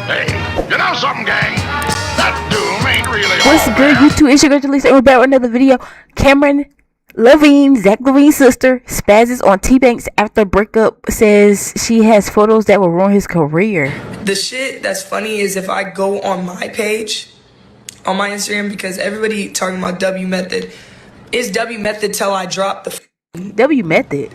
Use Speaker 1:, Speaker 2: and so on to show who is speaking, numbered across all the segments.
Speaker 1: Hey, you know something, gang? That doom ain't really
Speaker 2: What's
Speaker 1: all
Speaker 2: good,
Speaker 1: there.
Speaker 2: YouTube? It's your girl Joleesa, and we're back with another video. Camryn Lavine, Zach Lavine's sister, spazzes on Tbvnks after breakup, says she has photos that will ruin his career.
Speaker 3: The shit that's funny is if I go on my page, on my Instagram, because everybody talking about W Method. Is W Method till I drop the
Speaker 2: W Method.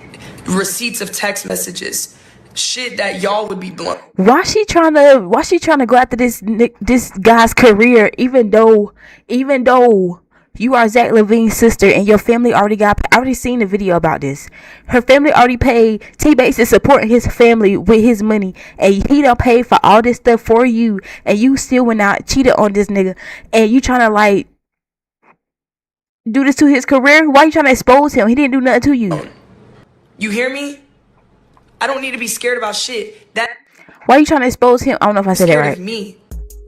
Speaker 3: receipts of text messages. Shit that y'all would be blown.
Speaker 2: Why she trying to go after this guy's career, even though you are Zach Lavine's sister and your family I already seen the video about this. Her family already paid Tbvnks to support his family with his money, and he done paid for all this stuff for you, and you still went out cheated on this nigga, and you trying to like do this to his career? Why you trying to expose him? He didn't do nothing to you.
Speaker 3: You hear me? I don't need to be scared about shit. That
Speaker 2: Why you trying to expose him? I don't know if I said that
Speaker 3: scared
Speaker 2: right.
Speaker 3: of me.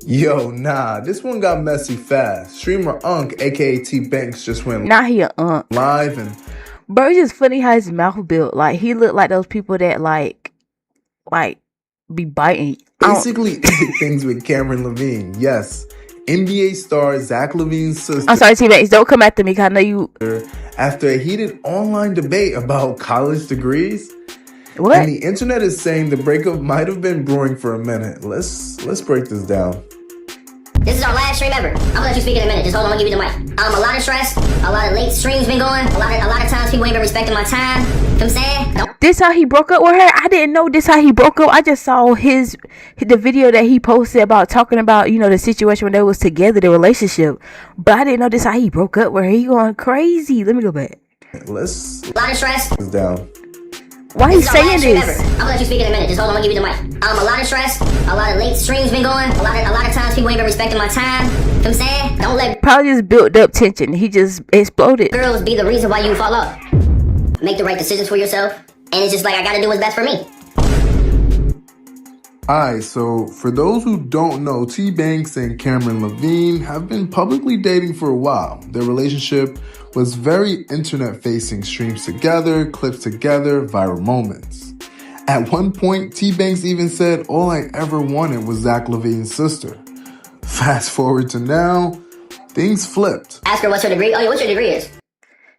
Speaker 4: Yo, nah, this one got messy fast. Streamer Unk, aka Tbvnks, just went
Speaker 2: Now he a
Speaker 4: live and
Speaker 2: bro, it's just funny how his mouth built. Like he looked like those people that like be biting.
Speaker 4: basically did things with Camryn Lavine. Yes, NBA star Zach Lavine's sister.
Speaker 2: I'm sorry, Tbvnks, don't come after me, cause I know you.
Speaker 4: After a heated online debate about college degrees.
Speaker 2: What?
Speaker 4: And the internet is saying the breakup might have been brewing for a minute. Let's break this down.
Speaker 5: This is our last stream ever. I'm gonna let you speak in a minute. Just hold on, I'm gonna give you the mic. A lot of stress, a lot of late streams been going. A lot of times people ain't been respecting my time. You know what I'm saying?
Speaker 2: This how he broke up with her? I didn't know this how he broke up. I just saw the video that he posted about talking about, you know, the situation when they was together, the relationship. But I didn't know this how he broke up with her. He going crazy. Let me go back.
Speaker 4: Let's
Speaker 5: A lot of stress.
Speaker 4: break this down.
Speaker 2: Why he
Speaker 5: This is our
Speaker 2: saying
Speaker 5: last stream ever.
Speaker 2: this?
Speaker 5: I'm gonna let you speak in a minute. Just hold on, I'm gonna give you the mic. A lot of stress, a lot of late streams been going. A lot of times people ain't been respecting my time. You know what I'm saying? Don't let
Speaker 2: Probably just built up tension. He just exploded.
Speaker 5: girls be the reason why you fall off. Make the right decisions for yourself. And it's just like I gotta do what's best for me.
Speaker 4: Alright, so for those who don't know, Tbvnks and Camryn Lavine have been publicly dating for a while. Their relationship was very internet-facing, streams together, clips together, viral moments. At one point, Tbvnks even said, "All I ever wanted was Zach Lavine's sister." Fast forward to now, things flipped.
Speaker 5: Ask her what's her degree. Oh yeah, what's your degree is?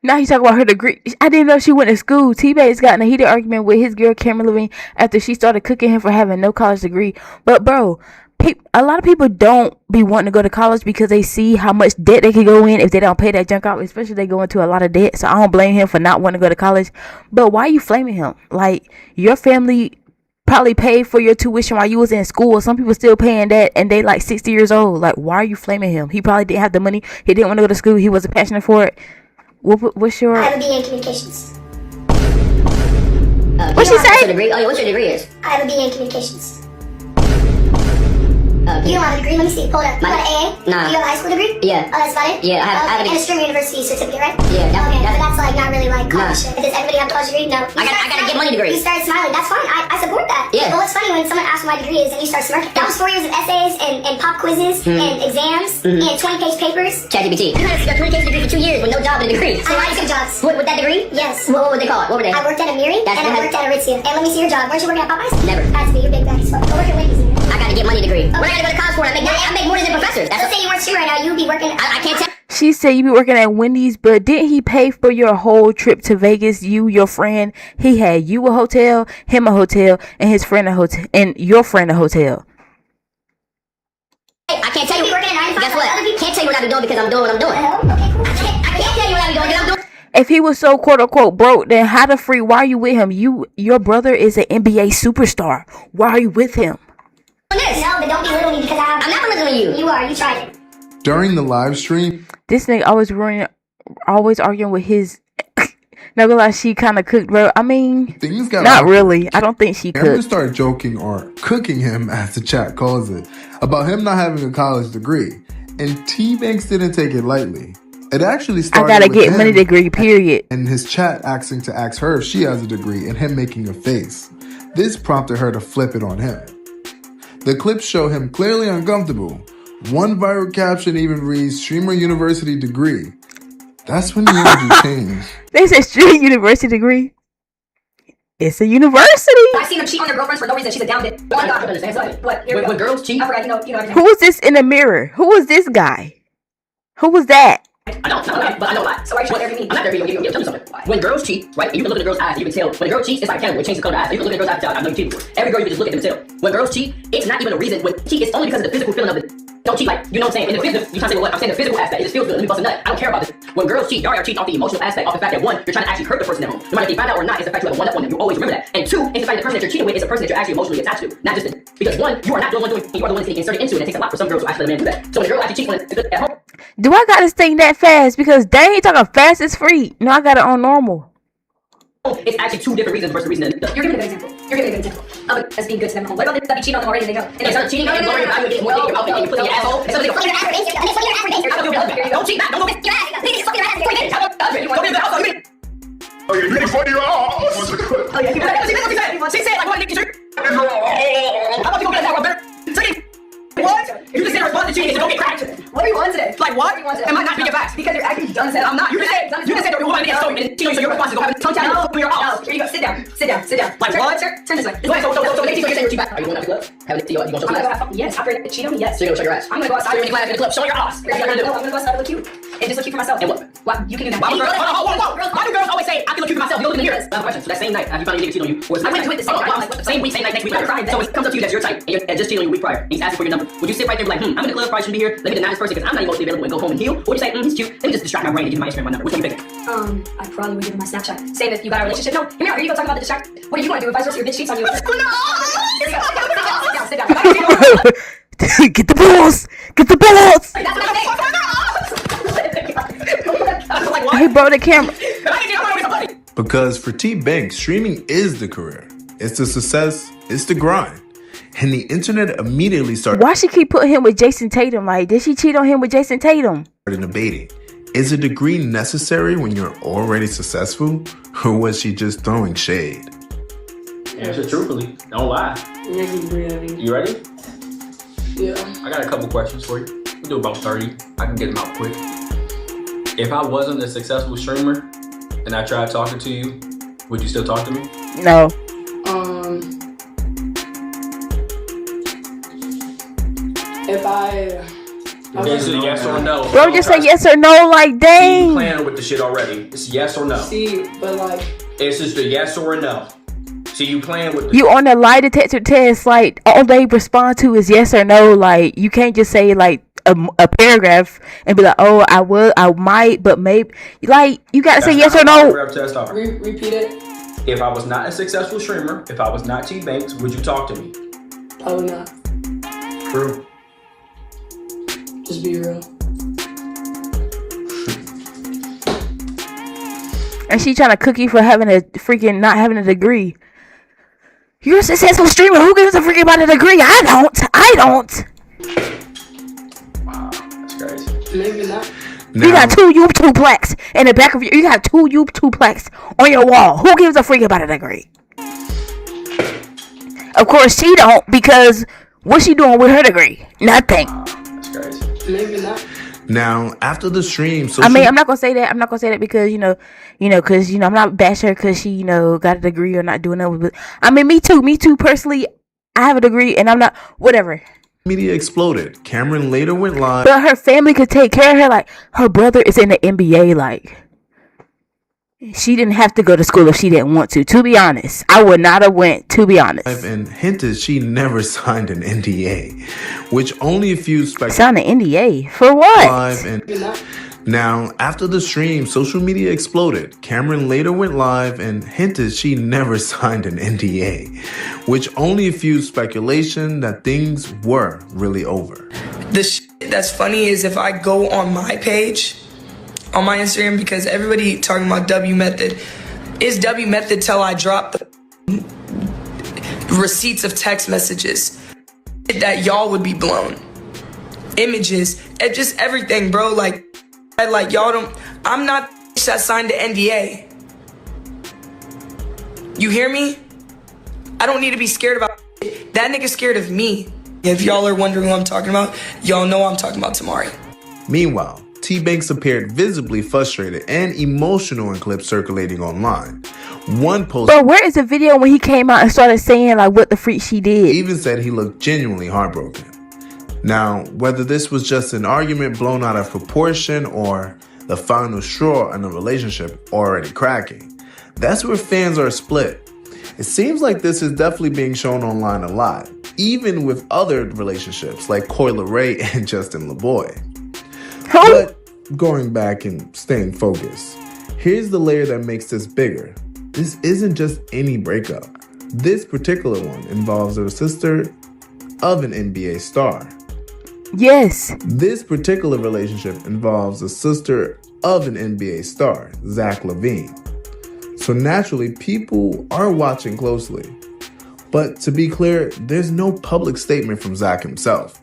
Speaker 2: Now he's talking about her degree. I didn't know she went to school. Tbvnks got in a heated argument with his girl Camryn Lavine after she started cooking him for having no college degree. But bro, a lot of people don't be wanting to go to college because they see how much debt they can go in if they don't pay that junk out. Especially they go into a lot of debt. So I don't blame him for not wanting to go to college. But why are you flaming him? Like, your family probably paid for your tuition while you was in school. Some people still paying that and they like 60 years old. Like, why are you flaming him? He probably didn't have the money. He didn't want to go to school. He wasn't passionate for it. What's your...
Speaker 6: I have a BA in communications.
Speaker 2: What'd she
Speaker 5: What's
Speaker 2: say?
Speaker 5: your degree? Oh yeah, what's your degree is?
Speaker 6: I have a BA in communications.
Speaker 5: Okay.
Speaker 6: You don't have a degree? Let me see. Hold up. You
Speaker 5: My-
Speaker 6: got an AA?
Speaker 5: Nah.
Speaker 6: You have a high school degree?
Speaker 5: Yeah.
Speaker 6: Oh, that's about it?
Speaker 5: Yeah, I have
Speaker 6: And
Speaker 5: a-
Speaker 6: a Streamer University certificate, right?
Speaker 5: Yeah,
Speaker 6: Okay,
Speaker 5: that's-
Speaker 6: but that's like not really like college
Speaker 5: Nah.
Speaker 6: shit. Does everybody have a college degree? No.
Speaker 5: I got a get money degree.
Speaker 6: You started smiling. That's fine. I support that.
Speaker 5: Yeah.
Speaker 6: But what's funny when someone asks what my degree is and you start smirking? That was 4 years of essays and pop quizzes and exams and 20-page papers.
Speaker 5: ChatGPT. You had a communication degree for 2 years with no job and a degree.
Speaker 6: I had 2 jobs.
Speaker 5: With that degree?
Speaker 6: Yes.
Speaker 5: What would they call it? What were they?
Speaker 6: I worked at a Miri and
Speaker 5: That's
Speaker 6: I
Speaker 5: what
Speaker 6: worked at Aritzia. And let me see your job. Weren't you working at Popeyes?
Speaker 5: Never.
Speaker 6: That's me. You're big bad as fuck. Go work at Wendy's.
Speaker 5: I got a get money degree. What I gotta go to college for? I make more than the professors.
Speaker 6: Let's say you weren't streamer right now. You'd be working.
Speaker 5: I can't tell.
Speaker 2: She said you be working at Wendy's, but didn't he pay for your whole trip to Vegas? You, your friend, he had you a hotel, him a hotel, and his friend a hotel, and your friend a hotel.
Speaker 5: I can't tell you.
Speaker 6: You be working at 9 to 5
Speaker 5: Guess
Speaker 6: like
Speaker 5: what?
Speaker 6: other people?
Speaker 5: Can't tell you what I be doing because I'm doing what I'm doing.
Speaker 6: Okay, cool.
Speaker 5: I can't tell you what I be doing because I'm doing.
Speaker 2: If he was so quote unquote broke, then how the free? Why are you with him? Your brother is an NBA superstar. Why are you with him?
Speaker 5: This.
Speaker 6: No, but don't belittle me because I have.
Speaker 5: I'm not belittling you.
Speaker 6: You are. You tried it.
Speaker 4: During the live stream,
Speaker 2: This nigga always arguing with his. Not gonna lie, she kind of cooked, bro. I mean,
Speaker 4: things got
Speaker 2: not
Speaker 4: awkward.
Speaker 2: really. I don't think she
Speaker 4: Camryn
Speaker 2: cooked.
Speaker 4: started joking, or cooking him as the chat calls it, about him not having a college degree. And Tbvnks didn't take it lightly. It actually
Speaker 2: I
Speaker 4: started
Speaker 2: gotta
Speaker 4: with
Speaker 2: get
Speaker 4: him
Speaker 2: money degree. Period.
Speaker 4: and his chat asking to ask her if she has a degree and him making a face. This prompted her to flip it on him. The clips show him clearly uncomfortable. One viral caption even reads, "Streamer University degree." That's when the energy changed.
Speaker 2: They said street university degree. It's a university.
Speaker 7: I've seen them cheat on their girlfriends for no reason. She's a down bitch. Oh my God. What? Here we go.
Speaker 8: When girls cheat,
Speaker 7: I forgot. You know everything.
Speaker 2: Who was this in the mirror? Who was this guy? Who was that?
Speaker 8: I don't, but I know a lot.
Speaker 7: So why are you trying to interview me?
Speaker 8: I'm not there. Tell me something. When girls cheat, right, and you can look at the girl's eyes, and you can tell. When a girl cheats, it's like a camera. It changes the color of the eyes. You can look at the girl's eyes and tell. I know you cheated before. Every girl, you can just look at them and tell. When girls cheat, it's not even a reason. When cheat, it's only because of the physical feeling of it. Don't cheat, like, you know what I'm saying? In the physical, you trying to say, well, what? I'm saying the physical aspect. It just feels good. Let me bust a nut. I don't care about this. When girls cheat, y'all are cheating off the emotional aspect, off the fact that one, you're trying to actually hurt the person at home. No matter if they find out or not, it's the fact you have a one-up on them. You always remember that. And two, it's the fact the person that you're cheating with is a person that you're actually emotionally attached to. Not just because one, you are not the one doing, you are the one that's getting inserted into it. It takes a lot for some girls to actually let a man do that. So when a girl actually cheats when it's at home.
Speaker 2: Do I gotta sing that fast? Because they ain't talking fast as free. No, I got it on normal.
Speaker 8: It's actually two different reasons versus the reason that
Speaker 7: You're giving a good example. You're giving a good example of us being good to them at home. What about the cheat on them already and they go? And
Speaker 8: it's not cheating, it's lowering your value, getting more your outfit, and you put in your asshole. It's something
Speaker 6: What you're aggravating.
Speaker 8: don't cheat, don't go get
Speaker 6: Your ass. Nigga, just fuck your ass. Your ass.
Speaker 1: Oh, you're ready for your ass.
Speaker 8: Oh yeah, she said like what did you how about you go get that one better? What? If you just say respond to cheating, don't get cracked.
Speaker 7: What are you on today?
Speaker 8: Like what?
Speaker 7: Am I not being facts? Because you're acting dumb as hell. I'm not.
Speaker 8: You just said you want to get a story and so your response is go have a tongue tap in your
Speaker 7: No,
Speaker 8: house.
Speaker 7: here you go. Sit down. Like
Speaker 8: what?
Speaker 7: Turn this way.
Speaker 8: So they teach you you're saying you're back. Are you going out to the club? Have it, you gonna show
Speaker 7: I'm
Speaker 8: your
Speaker 7: gonna
Speaker 8: ass?
Speaker 7: go. Yes, after they cheat on me. Yes.
Speaker 8: So you're gonna show your ass.
Speaker 7: I'm gonna go outside.
Speaker 8: You're gonna in the club, show your ass. What you gonna do?
Speaker 7: No, I'm gonna go outside and look cute. And just look cute for myself.
Speaker 8: And what?
Speaker 7: You can do that.
Speaker 8: Why do girls always say I can look cute for myself? You don't even hear us. I have a question. So that same night, after you finally cheat on you, or
Speaker 7: I went to it the same night.
Speaker 8: Same week, same night, next week. So it comes up to you that's your type, and just cheated on you a week prior. And he's asking for your number. Would you sit right there and be like, I'm in the club, probably shouldn't be here. Let me deny this person because I'm not emotionally available and go home and heal. Or would you say, he's cute. Let me just distract my brain and give him my Instagram, my number. Which one you thinking?
Speaker 7: I probably would give him my Snapchat. Saying if you got a relationship. No, here you go talking about the distract. What are you gonna do if I your bitch cheats on you? Here you go. Sit down.
Speaker 2: Get the balls. Get the balls.
Speaker 7: That's what I'm saying.
Speaker 2: Hey, bro, the camera.
Speaker 4: Because for Tbvnks, streaming is the career. It's the success, it's the grind. And the internet immediately started
Speaker 2: Why she keep putting him with Jason Tatum? Like, did she cheat on him with Jason Tatum?
Speaker 4: debating. Is a degree necessary when you're already successful? Or was she just throwing shade?
Speaker 9: Answer truthfully. Don't lie. You ready?
Speaker 3: Yeah.
Speaker 9: I got a couple questions for you. We'll do about 30. I can get them out quick. If I wasn't a successful streamer and I tried talking to you, would you still talk to me?
Speaker 2: No.
Speaker 3: If I
Speaker 9: Is it yes or no?
Speaker 2: Bro, just say yes or no, like,
Speaker 9: You
Speaker 2: dang.
Speaker 9: playing with the shit already. It's yes or no.
Speaker 3: see, but like,
Speaker 9: It's just a yes or a no. See, you playing with the
Speaker 2: You on the lie detector test, like, all they respond to is yes or no. Like, you can't just say, like, a paragraph and be like, oh, I will, I might, but maybe. Like, you gotta say yes or no.
Speaker 3: repeat it.
Speaker 9: If I was not a successful streamer, if I was not Tbvnks, would you talk to me?
Speaker 3: Probably not.
Speaker 9: True.
Speaker 3: Just be real.
Speaker 2: And she trying to cook you for having a freaking, not having a degree. You're a successful streamer. Who gives a freaking about a degree? I don't.
Speaker 9: Wow, that's crazy.
Speaker 3: Maybe not.
Speaker 2: You got 2 YouTube plaques in the back of you got 2 YouTube plaques on your wall. Who gives a freak about a degree? Of course she don't, because what's she doing with her degree? Nothing.
Speaker 9: Wow, that's crazy.
Speaker 3: Maybe not.
Speaker 4: Now, after the stream,
Speaker 2: I mean, I'm not gonna say that. I'm not gonna say that because because I'm not bashing her because she got a degree or not doing that. But I mean, me too. Personally, I have a degree and I'm not whatever.
Speaker 4: media exploded. Camryn later went live.
Speaker 2: But her family could take care of her. Like, her brother is in the NBA. Like, she didn't have to go to school if she didn't want to. To be honest, I would not have went. To be honest,
Speaker 4: And hinted she never signed an NDA, which only a few
Speaker 2: signed an NDA for what?
Speaker 4: live and now, after the stream, social media exploded. Camryn later went live and hinted she never signed an NDA, which only fueled speculation that things were really over.
Speaker 3: The shit that's funny is if I go on my page, on my Instagram, because everybody talking about W method, is W method till I drop the receipts of text messages that y'all would be blown. Images, and just everything, bro. Like y'all don't. I'm not that signed the NDA. You hear me? I don't need to be scared about it. That nigga's scared of me. If y'all are wondering who I'm talking about, y'all know I'm talking about Tamari.
Speaker 4: Meanwhile, Tbvnks appeared visibly frustrated and emotional in clips circulating online. One post
Speaker 2: Bro, where is the video when he came out and started saying like what the freak she did?
Speaker 4: even said he looked genuinely heartbroken. Now, whether this was just an argument blown out of proportion or the final straw in a relationship already cracking, that's where fans are split. It seems like this is definitely being shown online a lot, even with other relationships like Coyle Ray and Justin LaBoy. But going back and staying focused, here's the layer that makes this bigger. This isn't just any breakup. This particular one involves a sister of an NBA star.
Speaker 2: Yes.
Speaker 4: This particular relationship involves a sister of an NBA star, Zach LaVine. So naturally, people are watching closely. But to be clear, there's no public statement from Zach himself.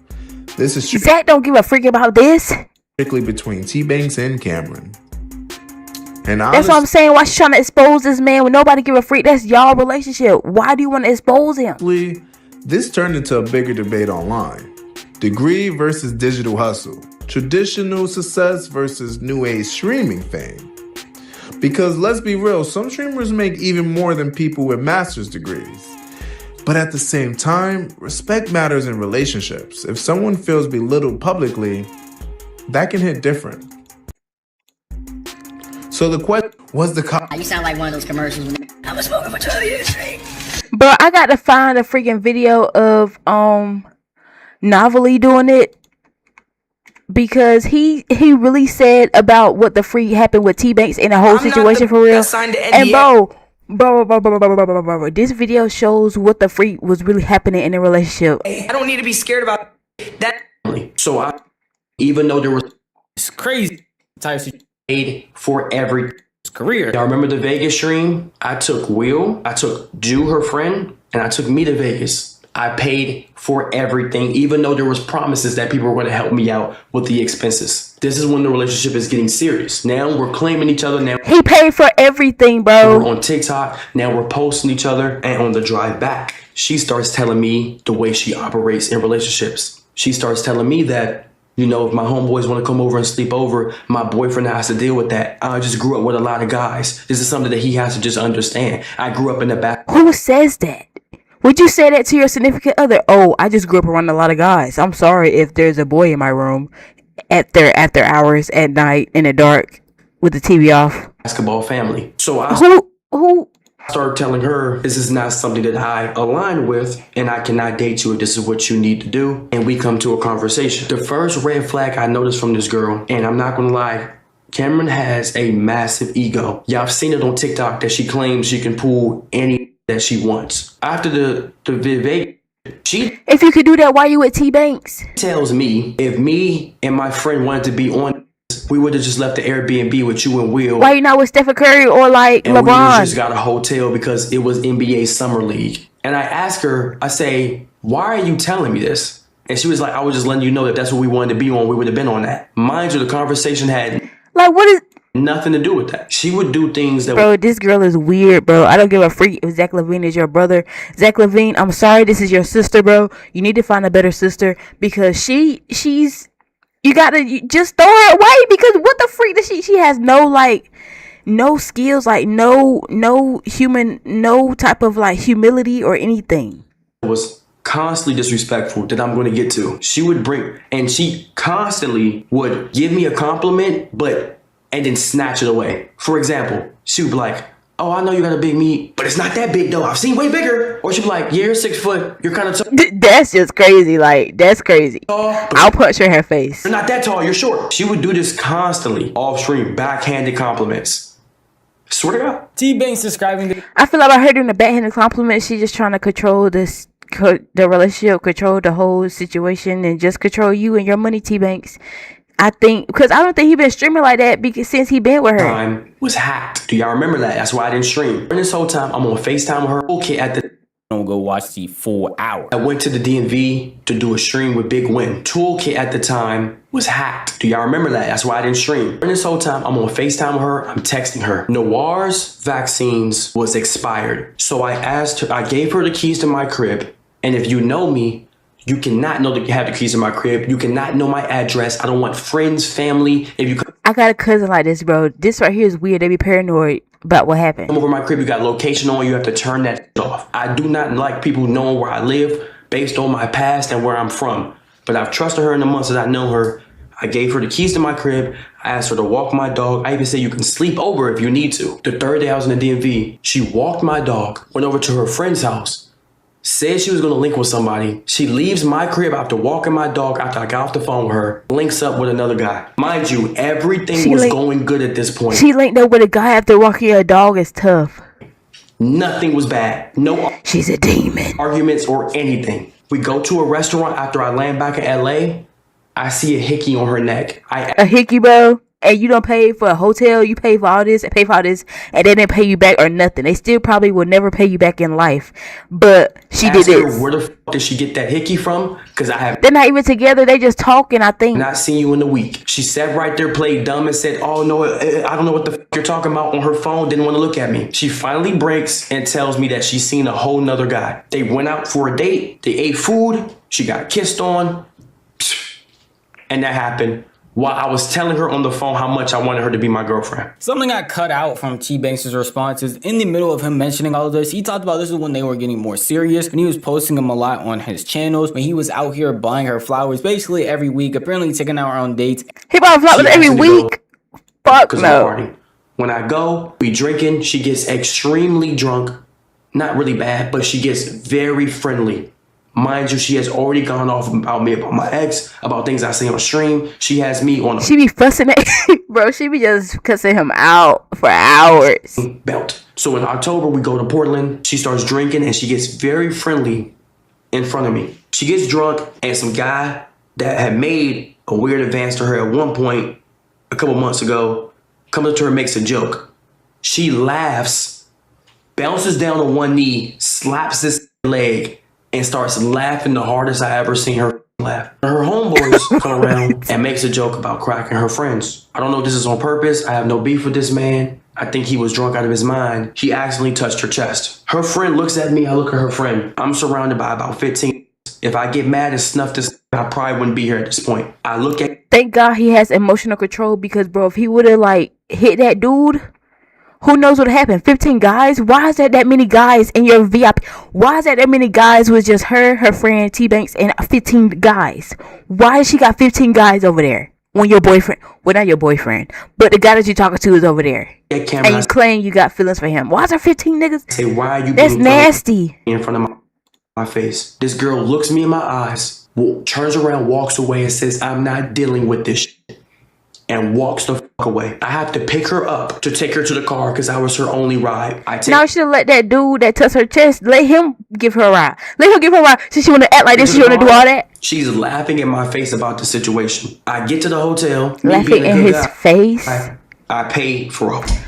Speaker 4: This is
Speaker 2: Zach don't give a freak about this.
Speaker 4: strictly between Tbvnks and Camryn. And
Speaker 2: That's what I'm saying. Why she trying to expose this man when nobody give a freak? That's y'all relationship. Why do you want to expose him?
Speaker 4: honestly, this turned into a bigger debate online. Degree versus digital hustle. Traditional success versus new age streaming fame. Because let's be real, some streamers make even more than people with master's degrees. But at the same time, respect matters in relationships. If someone feels belittled publicly, that can hit different. So the question was
Speaker 5: You sound like one of those commercials. I was smoking for 12 years straight.
Speaker 2: Bro, I got to find a freaking video of Novelly doing it, because he really said about what the freak happened with Tbvnks in the whole situation for real. And bro, this video shows what the freak was really happening in the relationship.
Speaker 3: I don't need to be scared about that.
Speaker 8: So even though there was
Speaker 10: It's crazy. Types of
Speaker 8: paid for every
Speaker 10: career.
Speaker 8: Y'all remember the Vegas stream? I took Will, I took Jew, her friend, and I took me to Vegas. I paid for everything, even though there was promises that people were going to help me out with the expenses. This is when the relationship is getting serious. Now we're claiming each other. Now
Speaker 2: he paid for everything, bro.
Speaker 8: we're on TikTok. Now we're posting each other. And on the drive back, she starts telling me the way she operates in relationships. She starts telling me that, you know, if my homeboys want to come over and sleep over, my boyfriend has to deal with that. I just grew up with a lot of guys. This is something that he has to just understand. I grew up in the back.
Speaker 2: Who says that? Would you say that to your significant other? Oh, I just grew up around a lot of guys. I'm sorry if there's a boy in my room at their after hours at night in the dark with the TV off.
Speaker 8: Basketball family. So I started telling her this is not something that I align with, and I cannot date you if this is what you need to do. And we come to a conversation. The first red flag I noticed from this girl, and I'm not gonna lie, Camryn has a massive ego. Y'all have seen it on TikTok that she claims she can pull any that she wants. After the Vivek, she
Speaker 2: if you could do that, why you with Tbvnks?
Speaker 8: Tells me if me and my friend wanted to be on, we would have just left the Airbnb with you and Will.
Speaker 2: Why you not with Stephen Curry or like
Speaker 8: and
Speaker 2: LeBron?
Speaker 8: We just got a hotel because it was NBA Summer League. And I asked her, I say, why are you telling me this? And she was like, I was just letting you know that that's what we wanted to be on. We would have been on that. Mind you, the conversation had
Speaker 2: like what is
Speaker 8: nothing to do with that. She would do things that
Speaker 2: bro, this girl is weird, bro. I don't give a freak if Zach LaVine is your brother. Zach LaVine, I'm sorry, this is your sister, bro. You need to find a better sister because she's you gotta just throw her away because what the freak does she has no like no skills, like no human, no type of like humility or anything.
Speaker 8: Was constantly disrespectful that I'm going to get to. She would bring, and she constantly would give me a compliment, and then snatch it away. For example, she would be like, oh, I know you got a big meat, but it's not that big though. I've seen way bigger. Or she'd be like, yeah, you're 6 foot. You're kind of tall.
Speaker 2: That's just crazy. Like, that's crazy. I'll punch her in her face.
Speaker 8: You're not that tall. You're short. She would do this constantly. Off stream, backhanded compliments. Swear to God.
Speaker 10: Tbvnks describing the
Speaker 2: I feel like I heard her in the backhanded compliment. She's just trying to control the relationship, control the whole situation, and just control you and your money, Tbvnks. I think because I don't think he been streaming like that because since he been with her.
Speaker 8: Time was hacked. Do y'all remember that? That's why I didn't stream. And this whole time I'm on FaceTime with her. Okay, at the
Speaker 10: don't go watch the full hour.
Speaker 8: I went to the DMV to do a stream with Big Win. Toolkit at the time was hacked. Do y'all remember that? That's why I didn't stream. And this whole time I'm on FaceTime with her. I'm texting her. Noir's vaccines was expired. So I asked her, I gave her the keys to my crib. And if you know me, you cannot know that you have the keys to my crib. You cannot know my address. I don't want friends, family. If you,
Speaker 2: I got a cousin like this, bro. This right here is weird. They be paranoid. About what happened?
Speaker 11: Come over my crib, you got location on, you have to turn that shit off. I do not like people knowing where I live based on my past and where I'm from. But I've trusted her in the months that I know her. I gave her the keys to my crib. I asked her to walk my dog. I even said you can sleep over if you need to. The third day I was in the DMV, she walked my dog, went over to her friend's house, said she was going to link with somebody. She leaves my crib after walking my dog after I got off the phone with her, links up with another guy. Mind you, everything was going good at this point.
Speaker 2: She linked up with a guy after walking her dog is tough.
Speaker 11: Nothing was bad. No.
Speaker 2: She's a demon.
Speaker 11: Arguments or anything. We go to a restaurant after I land back in LA. I see a hickey on her neck.
Speaker 2: A hickey, bro? And you don't pay for a hotel, you pay for all this, and they didn't pay you back or nothing. They still probably will never pay you back in life. But she did this.
Speaker 11: Where the fuck did she get that hickey from? Because
Speaker 2: they're not even together, they just talking, I think.
Speaker 11: Not seen you in a week. She sat right there, played dumb, and said, oh no, I don't know what the fuck you're talking about on her phone, didn't want to look at me. She finally breaks and tells me that she's seen a whole nother guy. They went out for a date, they ate food, she got kissed on, and that happened while I was telling her on the phone how much I wanted her to be my girlfriend.
Speaker 10: Something got cut out from Tbvnks' responses. In the middle of him mentioning all of this, he talked about this is when they were getting more serious, and he was posting them a lot on his channels, when he was out here buying her flowers basically every week, apparently taking out her on dates.
Speaker 2: He bought flowers every week? Fuck no.
Speaker 11: When I go, we drinking, she gets extremely drunk. Not really bad, but she gets very friendly. Mind you, she has already gone off about me, about my ex, about things I say on stream. She has me on a...
Speaker 2: She be fussing at... Bro, she be just cussing him out for hours.
Speaker 11: Belt. So in October, we go to Portland. She starts drinking and she gets very friendly in front of me. She gets drunk and some guy that had made a weird advance to her at one point a couple months ago comes up to her and makes a joke. She laughs, bounces down on one knee, slaps his leg, and starts laughing the hardest I ever seen her laugh. Her homeboys come around and makes a joke about cracking her friends. I don't know if this is on purpose. I have no beef with this man. I think he was drunk out of his mind. He accidentally touched her chest. Her friend looks at me. I look at her friend. I'm surrounded by about 15. If I get mad and snuff this, I probably wouldn't be here at this point. I look at...
Speaker 2: Thank God he has emotional control, because, bro, if he would have, like, hit that dude... Who knows what happened? 15 guys? Why is that many guys in your VIP? Why is that many guys with just her friend, Tbvnks, and 15 guys? Why has she got 15 guys over there? When your boyfriend, well, not your boyfriend, but the guy that you're talking to is over there. And you claim you got feelings for him. Why is there 15 niggas?
Speaker 11: Say, why are you
Speaker 2: That's nasty.
Speaker 11: In front of my face. This girl looks me in my eyes, turns around, walks away, and says, I'm not dealing with this shit. And walks the fuck away. I have to pick her up to take her to the car because I was her only ride.
Speaker 2: Now she let that dude that touched her chest, let him give her a ride. Let him give her a ride. Since she want to act like this, she want to do all that.
Speaker 11: She's laughing in my face about the situation. I get to the hotel.
Speaker 2: Laughing in his face.
Speaker 11: I paid for her.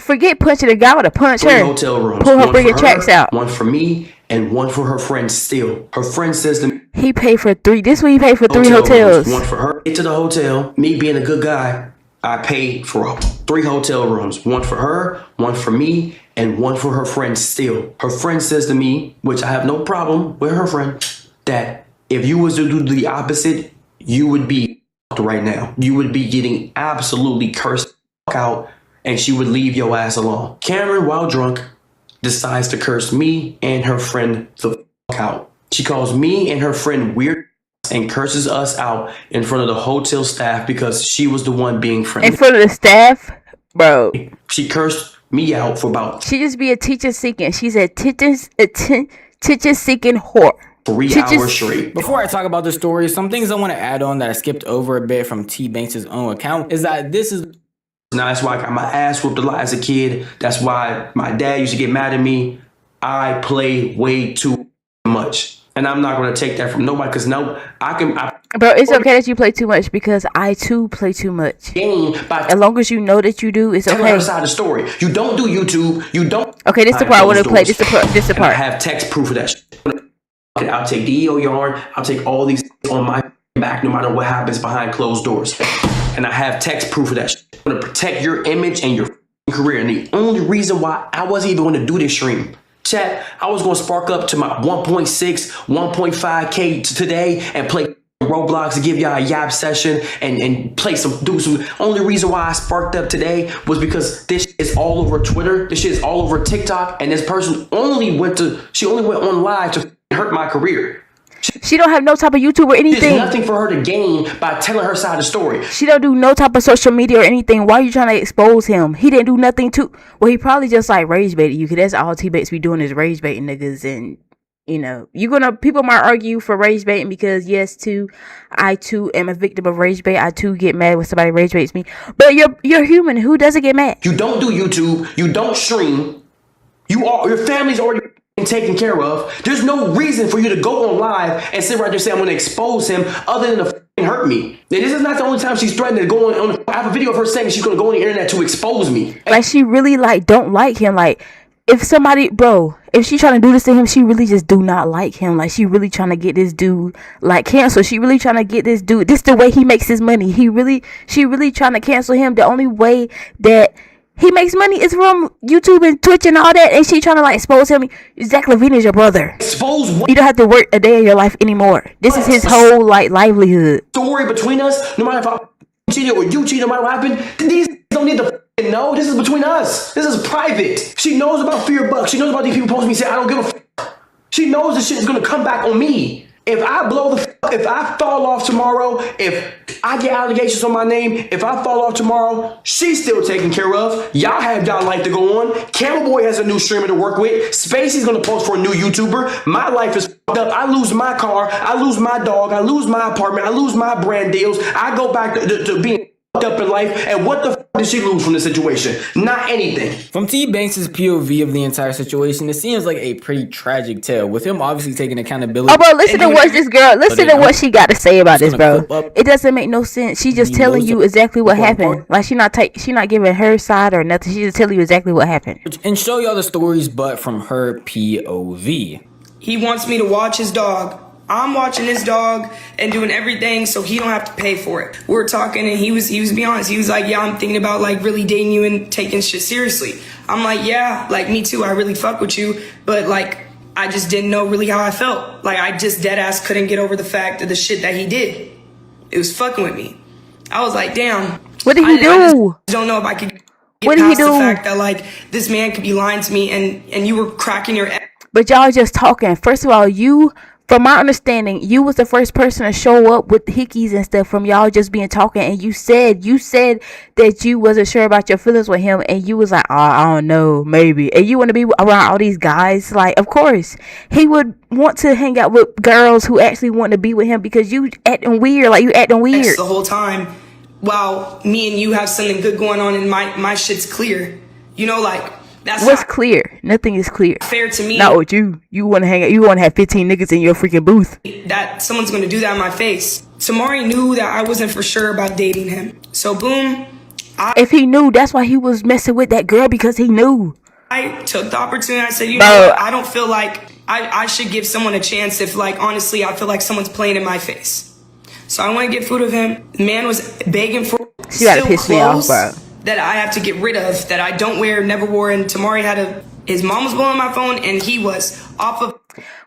Speaker 2: Forget punching the guy, to punch her.
Speaker 11: Hotel rooms.
Speaker 2: Pull her, bring her tracks out.
Speaker 11: One for me and one for her friend still. Her friend says to me,
Speaker 2: he paid for 3. This one he paid for 3 hotels.
Speaker 11: One for her. Get to the hotel. Me being a good guy, I paid for 3 hotel rooms. One for her, one for me, and one for her friend still. Her friend says to me, which I have no problem with her friend, that if you was to do the opposite, you would be right now. You would be getting absolutely cursed out, and she would leave your ass alone. Camryn, while drunk, decides to curse me and her friend the out. She calls me and her friend weird and curses us out in front of the hotel staff because she was the one being friendly.
Speaker 2: In front of the staff? Bro.
Speaker 11: She cursed me out for about...
Speaker 2: She just be a teacher seeking. She's a teacher seeking whore.
Speaker 11: 3 hours straight.
Speaker 10: Before I talk about the story, some things I want to add on that I skipped over a bit from Tbvnks' own account is that this is...
Speaker 11: Now, that's why I got my ass whooped a lot as a kid. That's why my dad used to get mad at me. I play way too much. And I'm not going to take that from nobody because Bro,
Speaker 2: it's okay that you play too much because I too play too much. As long as you know that you do, it's okay.
Speaker 11: Tell the other side of the story. You don't do YouTube. You don't.
Speaker 2: Okay, this is the part I want to play. This is the part.
Speaker 11: I have text proof of that shit. I'll take DEO yarn. I'll take all these on my back no matter what happens behind closed doors. And I have text proof of that shit. I'm going to protect your image and your career. And the only reason why I wasn't even going to do this stream, chat, I was going to spark up to my 1.6, 1.5K today and play Roblox to give y'all a yap session and do some. Only reason why I sparked up today was because this shit is all over Twitter. This shit is all over TikTok. And this person only went on live to hurt my career.
Speaker 2: She don't have no type of YouTube or anything.
Speaker 11: There's nothing for her to gain by telling her side of the story.
Speaker 2: She don't do no type of social media or anything. Why are you trying to expose him? He didn't do nothing to. Well, he probably just like rage baited you, because that's all Tbvnks be doing is rage baiting niggas. And you know, people might argue for rage baiting because yes, too, I too am a victim of rage bait. I too get mad when somebody rage baits me. But you're human. Who doesn't get mad?
Speaker 11: You don't do YouTube. You don't stream. Your family's already taken care of. There's no reason for you to go on live and sit right there and say I'm going to expose him other than to hurt me. And this is not the only time she's threatened to go on. I have a video of her saying she's going to go on the internet to expose me.
Speaker 2: Like she really like don't like him. Like if somebody, bro, if she trying to do this to him, she really just do not like him. Like she really trying to get this dude like canceled. She really trying to get this dude. This the way he makes his money. She really trying to cancel him. The only way that he makes money is from YouTube and Twitch and all that, and she trying to like expose him. Zach Levine is your brother.
Speaker 11: Expose what?
Speaker 2: You don't have to work a day in your life anymore. This is his whole like livelihood.
Speaker 11: Story between us. No matter if I cheated or you cheated, no matter what happened, these don't need to know. This is between us. This is private. She knows about Fear Buck. She knows about these people posting me saying I don't give a f. She knows this shit is gonna come back on me. If I blow the f, if I fall off tomorrow, if I get allegations on my name, if I fall off tomorrow, she's still taken care of. Y'all have y'all life to go on. Camel Boy has a new streamer to work with. Spacey's gonna post for a new YouTuber. My life is f***ed up. I lose my car. I lose my dog. I lose my apartment. I lose my brand deals. I go back to being up in life, and what the f did she lose from the situation? Not anything.
Speaker 10: From Tbvnks' POV of the entire situation, it seems like a pretty tragic tale, with him obviously taking accountability.
Speaker 2: Oh, bro, listen to what she got to say about this, bro. It doesn't make no sense. She just telling you exactly what happened. Like she not giving her side or nothing. She just telling you exactly what happened
Speaker 10: and show y'all the stories, but from her POV.
Speaker 3: He wants me to watch his dog. I'm watching his dog and doing everything so he don't have to pay for it. We were talking and he was being honest. He was like, yeah, I'm thinking about like really dating you and taking shit seriously. I'm like, yeah, like me too. I really fuck with you. But like, I just didn't know really how I felt. Like I just dead ass couldn't get over the fact of the shit that he did. It was fucking with me. I was like, damn.
Speaker 2: What did he do?
Speaker 3: I just don't know if I could get past the fact that like this man could be lying to me and you were cracking your ass.
Speaker 2: But y'all just talking. First of all, from my understanding, you was the first person to show up with hickeys and stuff from y'all just being talking, and you said that you wasn't sure about your feelings with him, and you was like, oh, I don't know, maybe, and you want to be around all these guys. Like, of course he would want to hang out with girls who actually want to be with him because you acting weird. Like you acting weird
Speaker 3: the whole time while me and you have something good going on and my shit's clear, you know, like that's
Speaker 2: what's clear. Nothing is clear.
Speaker 3: Fair to me.
Speaker 2: Not with you. You want to hang out. You want to have 15 niggas in your freaking booth.
Speaker 3: That someone's going to do that in my face. Tamari knew that I wasn't for sure about dating him. So boom.
Speaker 2: If he knew, that's why he was messing with that girl, because he knew.
Speaker 3: I took the opportunity. I said, you know what? I don't feel like I should give someone a chance if like, honestly, I feel like someone's playing in my face. So I want to get food of him. The man was begging for
Speaker 2: she got to piss me off, bro.
Speaker 3: That I have to get rid of, that I don't wear, never wore, and Tamari his mom was blowing my phone, and he was off of.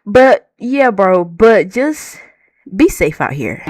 Speaker 2: But yeah, bro, but just be safe out here.